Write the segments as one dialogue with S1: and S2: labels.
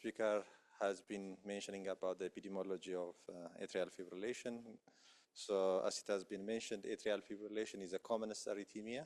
S1: speaker has been mentioning about the epidemiology of atrial fibrillation. So as it has been mentioned, atrial fibrillation is a commonest arrhythmia,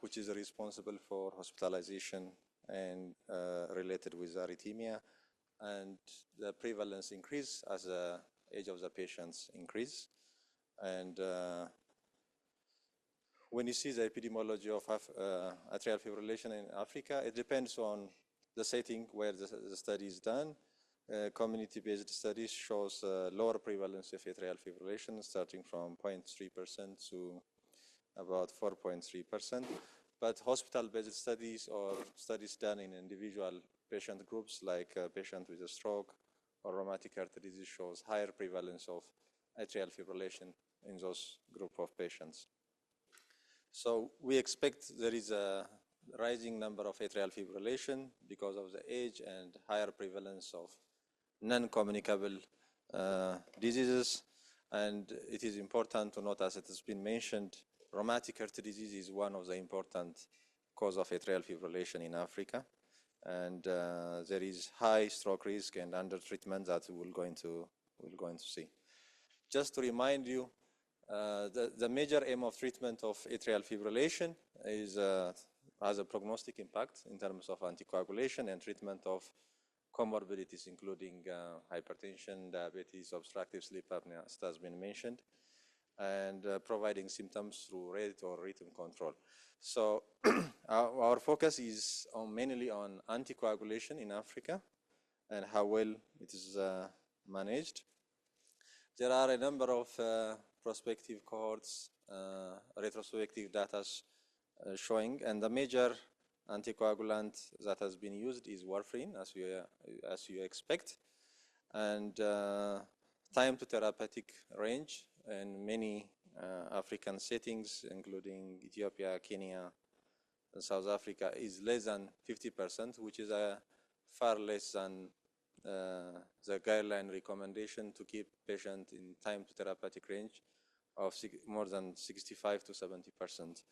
S1: which is responsible for hospitalization and related with arrhythmia. And the prevalence increase as the age of the patients increase. And when you see the epidemiology of atrial fibrillation in Africa, it depends on the setting where the study is done. Community-based studies shows lower prevalence of atrial fibrillation, starting from 0.3% to about 4.3%. But hospital-based studies or studies done in individual patient groups, like a patient with a stroke or rheumatic heart disease, shows higher prevalence of atrial fibrillation in those group of patients. So we expect there is a rising number of atrial fibrillation because of the age and higher prevalence of non-communicable diseases. And it is important to note, as it has been mentioned, rheumatic heart disease is one of the important cause of atrial fibrillation in Africa. And there is high stroke risk and under treatment that we're going to see. Just to remind you, the major aim of treatment of atrial fibrillation is has a prognostic impact in terms of anticoagulation and treatment of comorbidities, including hypertension, diabetes, obstructive sleep apnea, as has been mentioned, and providing symptoms through rate or rhythm control. So our focus is mainly on anticoagulation in Africa and how well it is managed. There are a number of prospective cohorts, retrospective data showing, and the major anticoagulant that has been used is warfarin, as you expect, and time to therapeutic range in many African settings, including Ethiopia, Kenya, and South Africa, is less than 50%, which is far less than the guideline recommendation to keep patient in time to therapeutic range of more than 65 to 70%.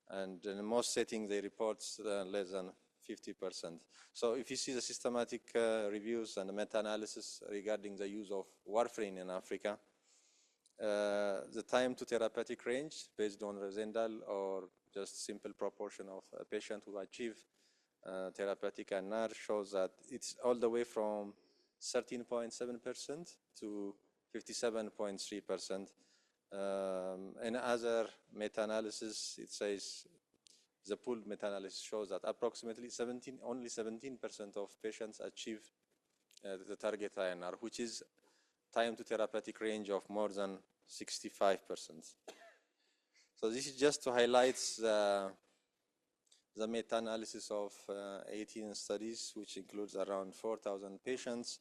S1: And in most settings, they report less than 50%. So if you see the systematic reviews and the meta-analysis regarding the use of warfarin in Africa, the time to therapeutic range based on Rosendal or just simple proportion of a patient who achieve therapeutic NR shows that it's all the way from 13.7% to 57.3%. In other meta-analysis, it says the pooled meta-analysis shows that approximately only 17% of patients achieve the target INR, which is time to therapeutic range of more than 65%. So this is just to highlight the meta-analysis of 18 studies, which includes around 4,000 patients,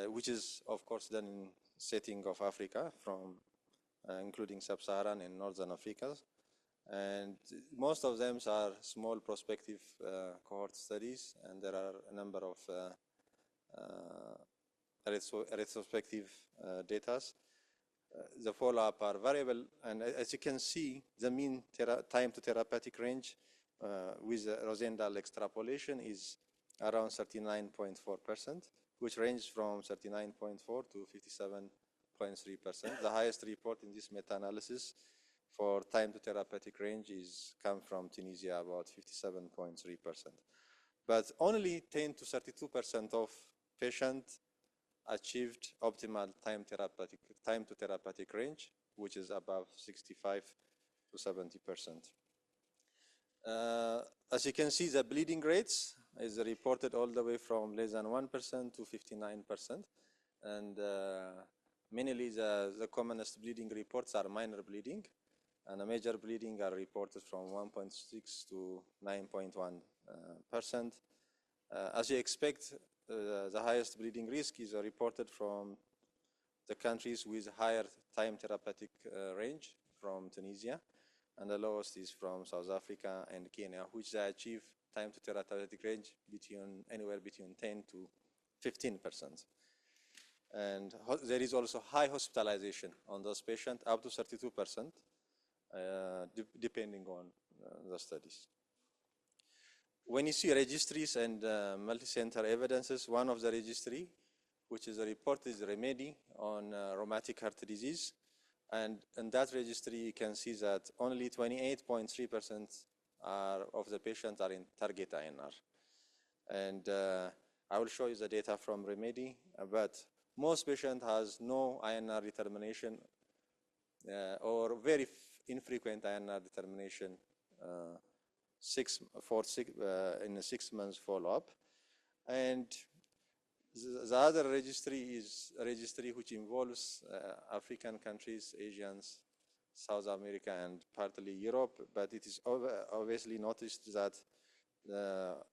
S1: which is, of course, done in setting of Africa, from including Sub-Saharan and Northern Africa. And most of them are small prospective cohort studies, and there are a number of retrospective data. The follow-up are variable, and as you can see, the mean time to therapeutic range with Rosendal extrapolation is around 39.4%, which ranges from 39.4 to 57.3%. The highest report in this meta-analysis for time to therapeutic range come from Tunisia, about 57.3%. But only 10 to 32% of patients achieved optimal time to therapeutic range, which is above 65 to 70%. As you can see, the bleeding rates is reported all the way from less than 1% to 59%. And mainly the commonest bleeding reports are minor bleeding, and the major bleeding are reported from 1.6 to 9.1%. As you expect, the highest bleeding risk is reported from the countries with higher time therapeutic range, from Tunisia, and the lowest is from South Africa and Kenya, which they achieve time to therapeutic range anywhere between 10 to 15%. And there is also high hospitalization on those patients, up to 32%, depending on the studies. when you see registries and multi-center evidences, one of the registry, which is a report, is Remedy on rheumatic heart disease. And in that registry, you can see that only 28.3% of the patients are in target INR. And I will show you the data from Remedy, but most patients has no INR determination or very infrequent INR determination in a 6 months follow-up. And the other registry is a registry which involves African countries, Asians, South America, and partly Europe, but it is obviously noticed that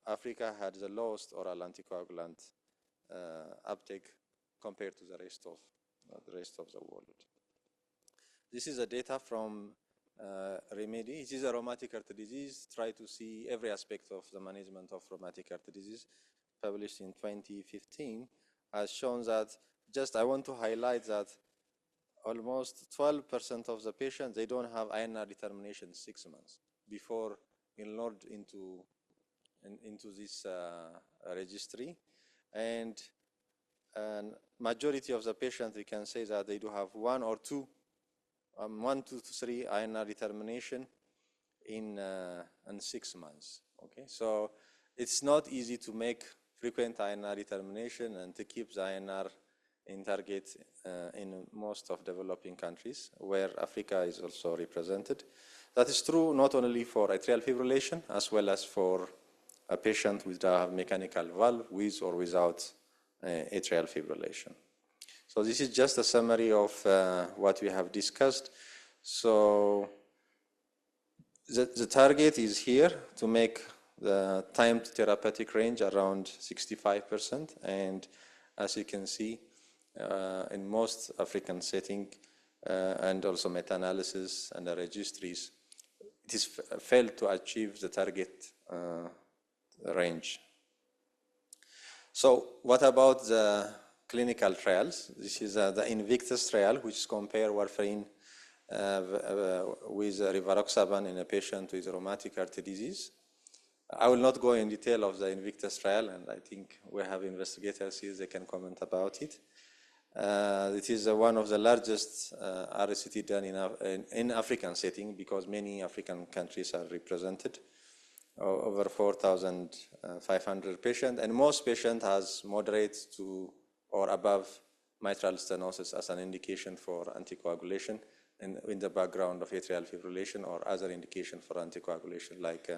S1: Africa had the lowest oral anticoagulant uptake compared to the rest of the world. This is the data from Remedy. It is a rheumatic heart disease. Try to see every aspect of the management of rheumatic heart disease, published in 2015, has shown that, I want to highlight that almost 12% of the patients, they don't have INR determination 6 months before enrolled into this registry. And majority of the patients, we can say that they do have one to three INR determination in 6 months. Okay, so it's not easy to make frequent INR determination and to keep the INR in target in most of developing countries, where Africa is also represented. That is true not only for atrial fibrillation, as well as for a patient with a mechanical valve with or without atrial fibrillation. So this is just a summary of what we have discussed. So the target is here to make the time to therapeutic range around 65%. And as you can see, in most African setting and also meta-analysis and the registries, it is failed to achieve the target range. So what about the clinical trials? This is the Invictus trial, which compare warfarin with rivaroxaban in a patient with rheumatic heart disease. I will not go in detail of the Invictus trial, and I think we have investigators here, they can comment about it. It is one of the largest RCT done in African setting, because many African countries are represented, over 4,500 patients, and most patients has moderate to or above mitral stenosis as an indication for anticoagulation in the background of atrial fibrillation or other indication for anticoagulation, like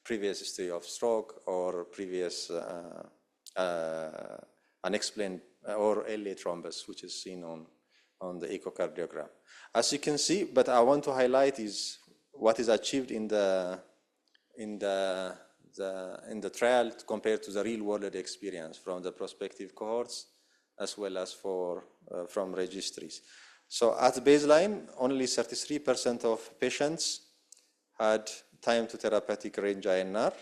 S1: previous history of stroke or previous unexplained or LA thrombus, which is seen on the echocardiogram. As you can see, but I want to highlight is what is achieved in the trial compared to the real-world experience from the prospective cohorts, as well as from registries. So at baseline, only 33% of patients had time to therapeutic range INR,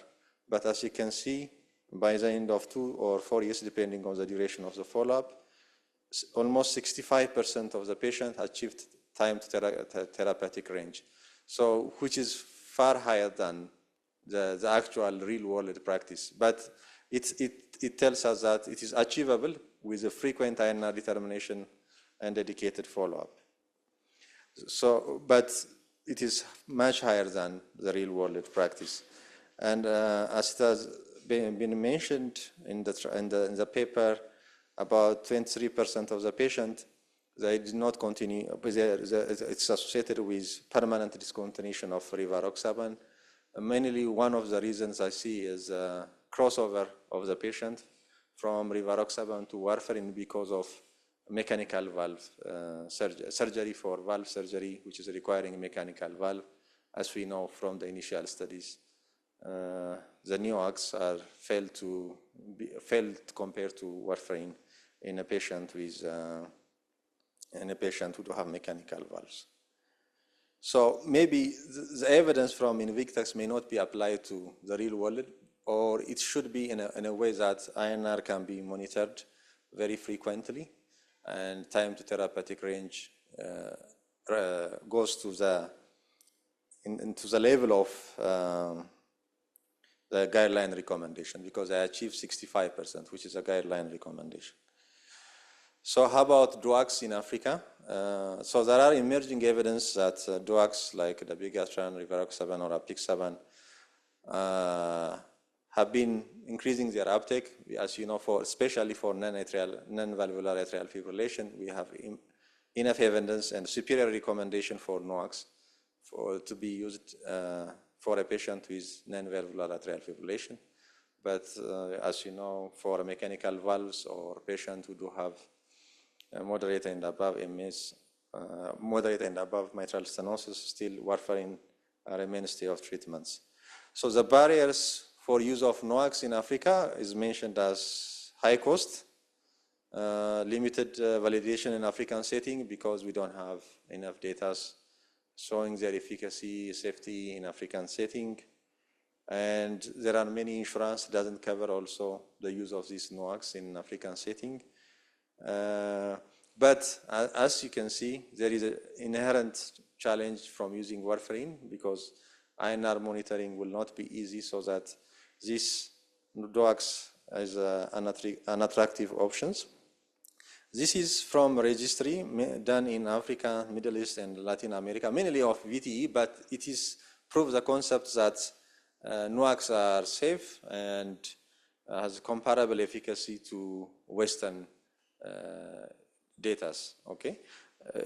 S1: but as you can see, by the end of 2 or 4 years, depending on the duration of the follow-up, almost 65% of the patients achieved time to therapeutic range. So, which is far higher than the actual real-world practice. But it tells us that it is achievable with a frequent INR determination and dedicated follow-up. So, but it is much higher than the real-world practice. And as it has been mentioned in the paper, about 23% of the patients, they did not continue. It's associated with permanent discontinuation of rivaroxaban. Mainly, one of the reasons I see is crossover of the patient from rivaroxaban to warfarin because of mechanical valve surgery for valve surgery, which is requiring mechanical valve, as we know from the initial studies. The NEOACs are failed compared to warfarin in a patient with who do have mechanical valves. So maybe the evidence from Invictus may not be applied to the real world, or it should be in a way that INR can be monitored very frequently, and time to therapeutic range goes to into the level of the guideline recommendation, because I achieved 65%, which is a guideline recommendation. So how about drugs in Africa? So there are emerging evidence that drugs like dabigatran, rivaroxaban, or apixaban have been increasing their uptake. As you know, especially for non-valvular atrial fibrillation, we have enough evidence and superior recommendation for NOACs to be used for a patient with non-valvular atrial fibrillation. But as you know, for mechanical valves or patients who do have moderate and above MS, moderate and above mitral stenosis, still warfarin are a mainstay of treatments. So the barriers for use of NOACs in Africa is mentioned as high cost, limited validation in African setting because we don't have enough data showing their efficacy, safety in African setting. And there are many insurance doesn't cover also the use of these NOACs in African setting. But as you can see, there is an inherent challenge from using warfarin because INR monitoring will not be easy, so that these drugs is unattractive options. This is from registry done in Africa, Middle East, and Latin America, mainly of VTE, but it is proves the concept that NOACs are safe and has comparable efficacy to Western data, okay?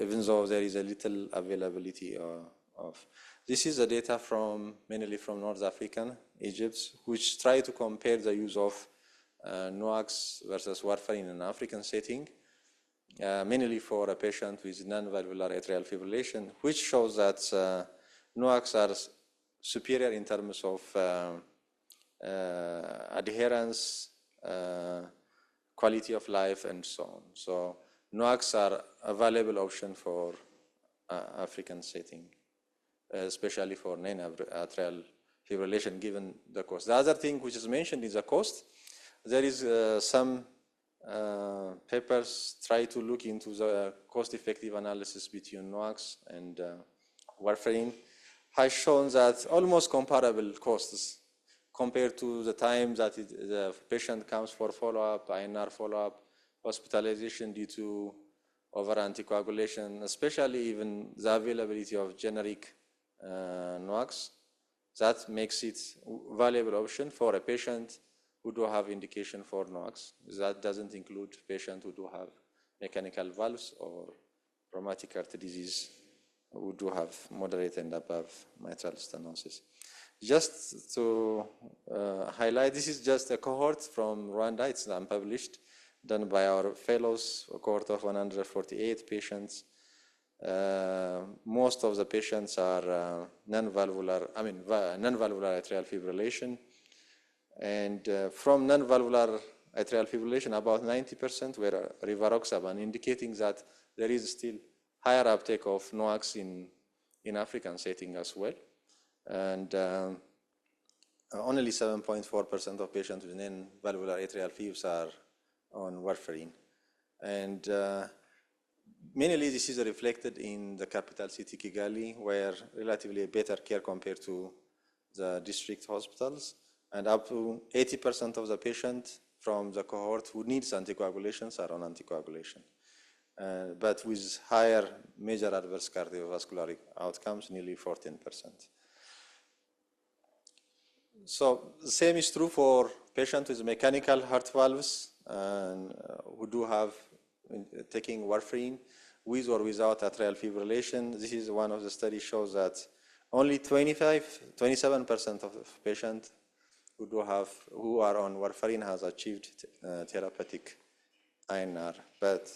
S1: Even though there is a little availability of. This is the data mainly from North African, Egypt, which try to compare the use of NOACs versus warfarin in an African setting, mainly for a patient with non-valvular atrial fibrillation, which shows that NOACs are superior in terms of adherence, quality of life, and so on. So NOACs are a valuable option for African setting, especially for non-atrial fibrillation, given the cost. The other thing which is mentioned is the cost. There is some papers try to look into the cost-effective analysis between NOACs and warfarin, has shown that almost comparable costs compared to the time that the patient comes for follow-up, INR follow-up, hospitalization due to over anticoagulation, especially even the availability of generic NOACs. That makes it a valuable option for a patient who do have indication for NOACs. That doesn't include patients who do have mechanical valves or rheumatic heart disease who do have moderate and above mitral stenosis. Just to highlight, this is just a cohort from Rwanda. It's unpublished, done by our fellows, a cohort of 148 patients. Most of the patients are non-valvular atrial fibrillation. And from non-valvular atrial fibrillation, about 90% were rivaroxaban, indicating that there is still higher uptake of NOACs in African setting as well. And only 7.4% of patients with non-valvular atrial fibs are on warfarin. And mainly this is reflected in the capital city Kigali, where relatively better care compared to the district hospitals. And up to 80% of the patients from the cohort who needs anticoagulations are on anticoagulation. But with higher major adverse cardiovascular outcomes, nearly 14%. So the same is true for patients with mechanical heart valves who do have taking warfarin with or without atrial fibrillation. This is one of the studies shows that only 27% of patients who are on warfarin has achieved therapeutic INR, but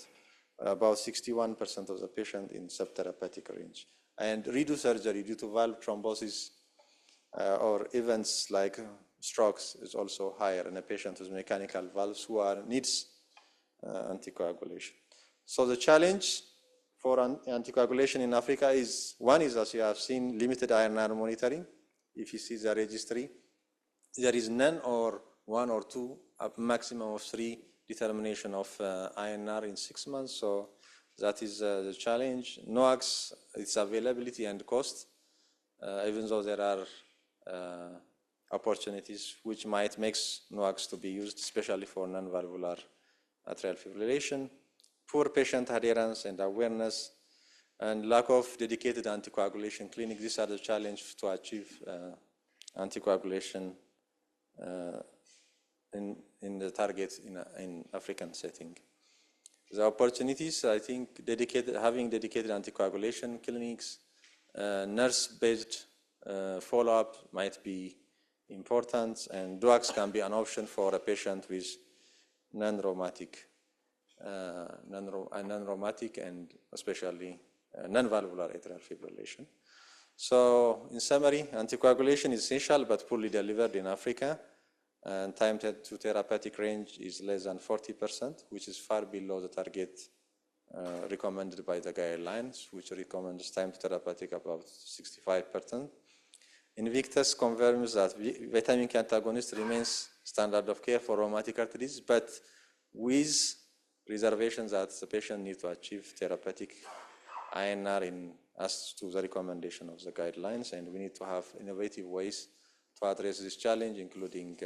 S1: about 61% of the patient in subtherapeutic range. And redo surgery due to valve thrombosis or events like strokes is also higher in a patient with mechanical valves who needs anticoagulation. So the challenge for anticoagulation in Africa is, one is, as you have seen, limited INR monitoring. If you see the registry, there is none or one or two, a maximum of 3 determination of INR in 6 months. So that is the challenge. NOACs, its availability and cost, even though there are opportunities which might make NOACs to be used, especially for non-valvular atrial fibrillation, poor patient adherence and awareness, and lack of dedicated anticoagulation clinic. These are the challenges to achieve anticoagulation in the target in African setting. The opportunities, I think, having dedicated anticoagulation clinics, nurse-based follow-up might be important, and DOACs can be an option for a patient with non-rheumatic and especially non-valvular atrial fibrillation. So, in summary, anticoagulation is essential but poorly delivered in Africa, and time to therapeutic range is less than 40%, which is far below the target recommended by the guidelines, which recommends time to therapeutic about 65%. Invictus confirms that vitamin K antagonist remains standard of care for rheumatic arthritis, but with reservations that the patient needs to achieve therapeutic INR as to the recommendation of the guidelines, and we need to have innovative ways to address this challenge, including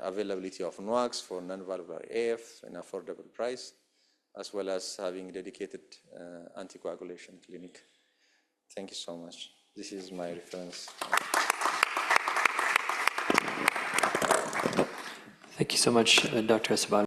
S1: availability of NOACs for non-valvular AF and affordable price, as well as having dedicated anticoagulation clinic. Thank you so much. This is my reference.
S2: Thank you so much, Dr. Esubalew.